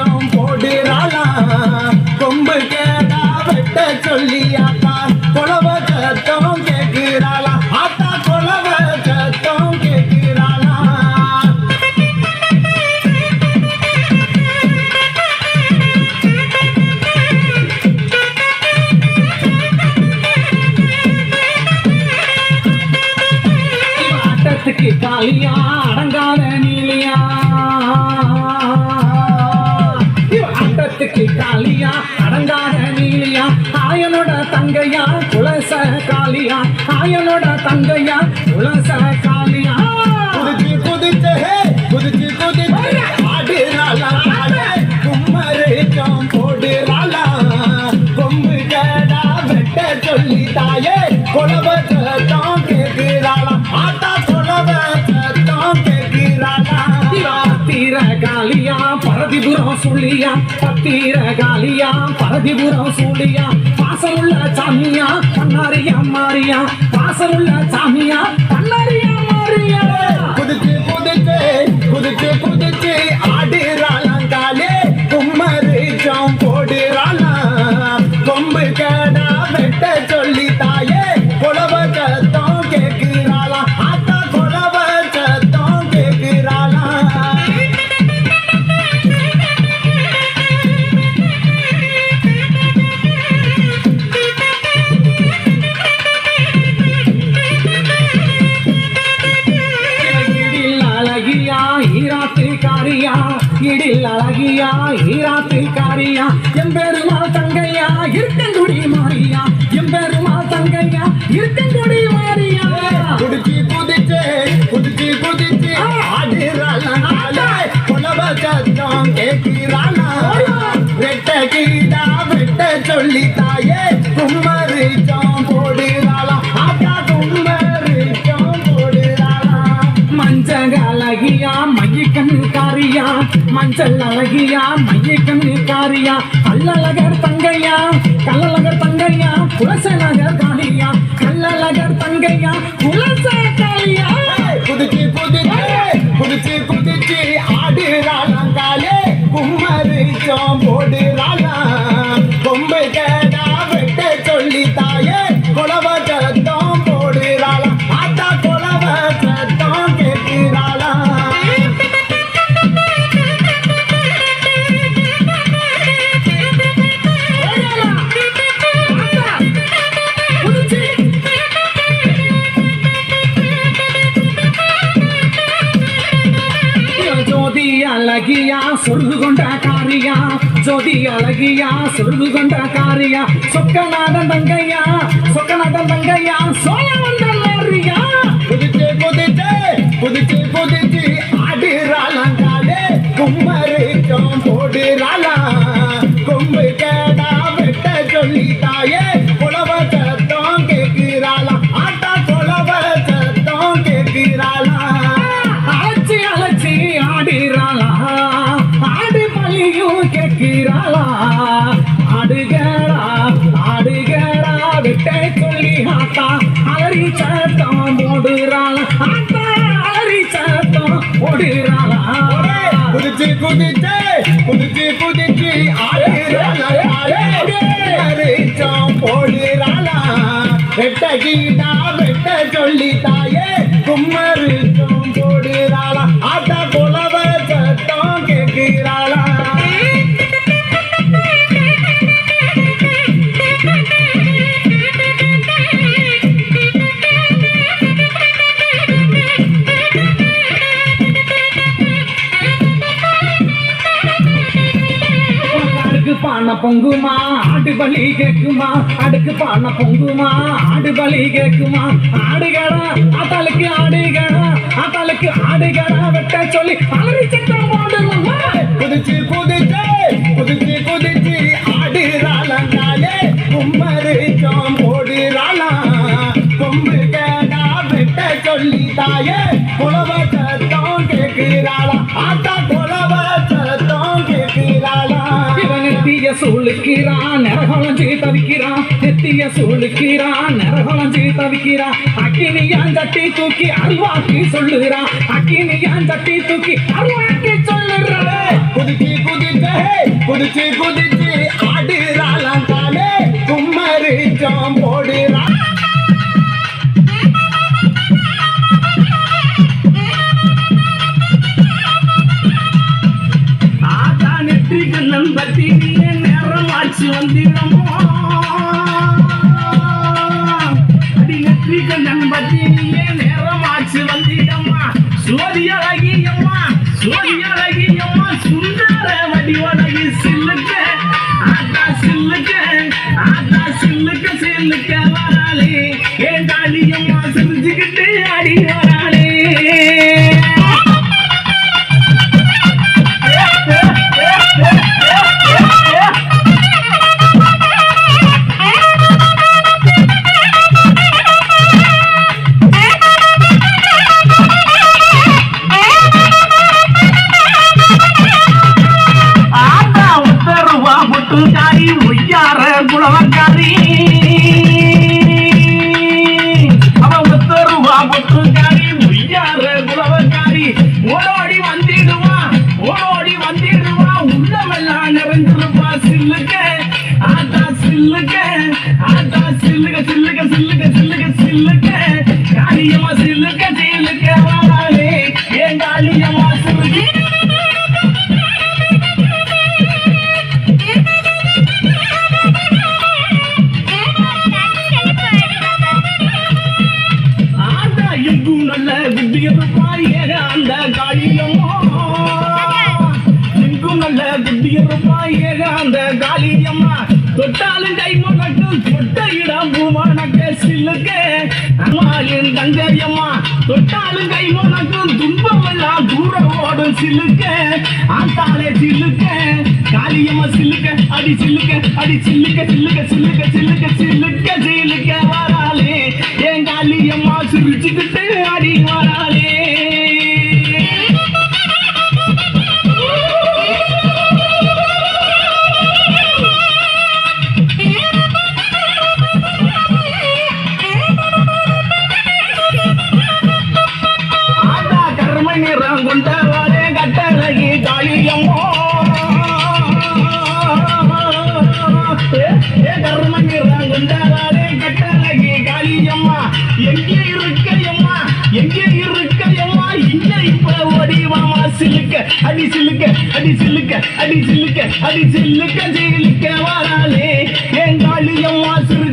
மறிச்சோம் போடுறாளா கொம்பு கேடா வெட்ட சொல்லி ஆத்தா கொலவ சத்தம் கேட்கிறாளா ஆத்தா கொலவ சத்தம் கேட்கிறாளா ஆட்டத்துக்கு காலியா அடங்காத நீலியா ஆட்டத்துக்கு காலியா அடங்காத நீலியா ஆயனோட தங்கையா குலச காலியா ஆயனோட தங்கையா குலச காலியா குதிச்சு குதிச்சு குதிச்சு குதிச்சு ஆடுறாளா கும்மரிச்சோம் போடுறாளா கொம்பு கேடா வெட்ட சொல்லி தாயே கொலவ சத்தம் கேட்கிறாளா ஆத்தா கொலவ சத்தம் கேட்கிறாளா பத்திர காலியா பரதிபுரம் சுழியா பத்திர காலியா பரதிபுரம் சுழியா பாசமுள்ள சாமியா பண்ணாரியா மாறியா பாசமுள்ள சாமியா பண்ணாரியா மாறியா குதிச்சு குதிச்சு குதிச்சு குதிச்சு ஆடுறாளே கும்மரிச்சோம் போடுறாளா கொம்பு கேடா வெட்ட சொல்லி தாயே கொலவ சத்தம் கேட்கிறாளா ஆத்தா கொலவ சத்தம் கேட்கிறாளா ஈராத்துக்காரியா இடில் அழகியா ஈராத்துக்காரியா எம்பெருமாள் தங்கையா இருக்கங்குடி மாறியா எம்பெருமாள் தங்கையா இருக்கங்குடி மாறியா குதிச்சு குதிச்சு குதிச்சு குதிச்சு ஆடுறாளா கொலவ சத்தம் கேட்கிறாளா வெட்ட கீடா வெட்ட சொல்லி தாயே கும்மரிச்சோம் போடுறாளா ஆட்டா கும்மரிச்சோம் போடுறாளா மஞ்சள் அழகியா மையக்கண்ணு காரியா மஞ்சள் அழகியா மையக்கண்ணு காரியா கல்லழகர் தங்கையா கல்லழகர் தங்கையா குலசநகர் காளியா கல்லழகர் தங்கையா குலச காளியா குதிச்சு குதிச்சு குதிச்சு குதிச்சு ஆடுறாளே கும்மரிச்சோம் போடுறாளா கொம்பு கேடா வெட்ட சொல்லி தாயே கொலவ சத்தம் போடுறாளா ஆத்தா கொலவ சத்தம் கேட்கிறாளா அழகியா சொருகு கொண்ட காரியா ஜோதி அழகியா சொருகு கொண்ட காரியா சொக்கநாதன் தங்கையா சொக்கநாதன் தங்கையா சோழவந்தன் மாறியா குதிச்சு குதிச்சு குதிச்சு குதிச்சு ஆடுறாளே கும்மரிச்சோம் போடுறாளா கொம்பு கேடா வெட்ட சொல்லி தாயே கொலவ சத்தம் கேட்கிறாளா ஆட்டா கொலவ சத்தம் கேட்கிறாளா அழைச்சி அழைச்சி ஆடுறாளா ஆடு பலியும் கேட்கிறாளா ஆடுகளா ஆடுகளா விட்ட சொல்லி ஆத்தா அலறி சத்தம் போடுறாளா ஆத்தா அலறி சத்தம் போடுறாளா குதிச்சு குதிச்சு குதிச்சு குதிச்சு ஆடுறாளம் போடுறாளா வெட்ட கீடா வெட்ட சொல்லி தாயே கும்மரிச்சோம் போடுறாளா ஆட்டா கொலவ சத்தம் கேட்கிறாளா பான பொங்குமா ஆடு பலி கேக்குமா அடுக்கு பான பொங்குமா ஆடு பலி கேக்குமா ஆடுகளா ஆத்தாளுக்கு ஆடுகளா ஆத்தாளுக்கு ஆடுகளா வெட்ட சொல்லி அலறி சத்தம் போடுமா குதிச்சு குதிச்சு குதிச்சு குதிச்சு ஆடுறாளே கும்மரிச்சோம் போடுறாளா கொம்பு கேடா வெட்ட சொல்லி தாயே கொலவ சத்தம் கேட்கிறாளா ஆத்தா கொலவ சத்தம் கேட்கிறாளா நெத்திய சூழுக்கிறான் நரகொளஞ்சி தவிக்கிறான் நெத்திய சூழுக்கிறான் நரகொளஞ்சி தவிக்கிறான் அக்கினியான் தட்டி தூக்கி அருவாக்கி சொல்லுகிறான் அக்கினியான் தட்டி தூக்கி அருவாக்கி சொல்லுறான் குதிச்சு குதிச்சு குதிச்சு குதிச்சு ஆடுறாளாம் காலே கும்மரிச்சம் போடுறா ஆத்தா நெற்றி கண்ணன் பத்தி நேரம் ஆட்சி வந்திடமோ அடி நெற்றி கண்ணன் பத்தி நேரம் ஆட்சி வந்திடம்மா சோதியழகியம்மா சோதியழகியம்மா சுந்தர வடிவழகி சில்லுக்க ஆத்தா சில்லுக்க ஆத்தா சில்லுக்க சில்லுக்க வராளே ஏன் தாலியம்மா சிரிச்சுக்கிட்டு அடி வராளே காரி ஒய்யார குளவக்காரி அவன் ஒத்தருவா பொட்டுக்காரி ஒய்யார குளவக்காரி ஓடோடி வந்திடுவா உள்ளமெல்லாம் நிறைஞ்சிருப்பா சில்லுக்க ஆத்தா சில்லுக்க ஆத்தா சில்லுக்க சில்லுக்க சில்லுக்க சில்லுக்க சில்லுக்க காளியம்மா சில்லுக்க சில்லுக்க வாழே ஏன் காளியம்மா சில்லுக்க நல்ல குட்டியிருப்பாய் ஏக அந்த காளியம்மா எங்கும் நல்ல குட்டியிருப்பாய் ஏக அந்த காளியம்மா தொட்டாலும் கை மணக்கு தொட்ட இடம் பூமணக்க சில்லுக்க அம்மா என் தங்கையம்மா தொட்டாலும் கை மணக்கு துன்பமெல்லாம் தூர ஓடும் சில்லுக்க ஆத்தாலே சில்லுக்க காளியம்மா சில்லுக்க அடி சில்லுக்க அடி சில்லுக்க சில்லுக்க சில்லுக்க சில்லுக்க சில்லுக்க சில்லுக்க வராளே என் காளியம்மா சிரிச்சுக்கிட்டு அடி வராளே ஆத்தா கர்ம நிறம் கொண்டவாளே கட்டழகி காளியம்மா கர்ம நிறம் கொண்டவாளே கட்டழகி காளியம்மா எங்கே இருக்கையம்மா எங்கே இருக்கையம்மா இங்க இப்ப ஓடிவாமா சில்லுக்க அடி சில்லுக்க அடி சில்லுக்க அடி சில்லுக்க அடி சில்லுக்க சில்லுக்க வராளே என் காளியம்மா சிறு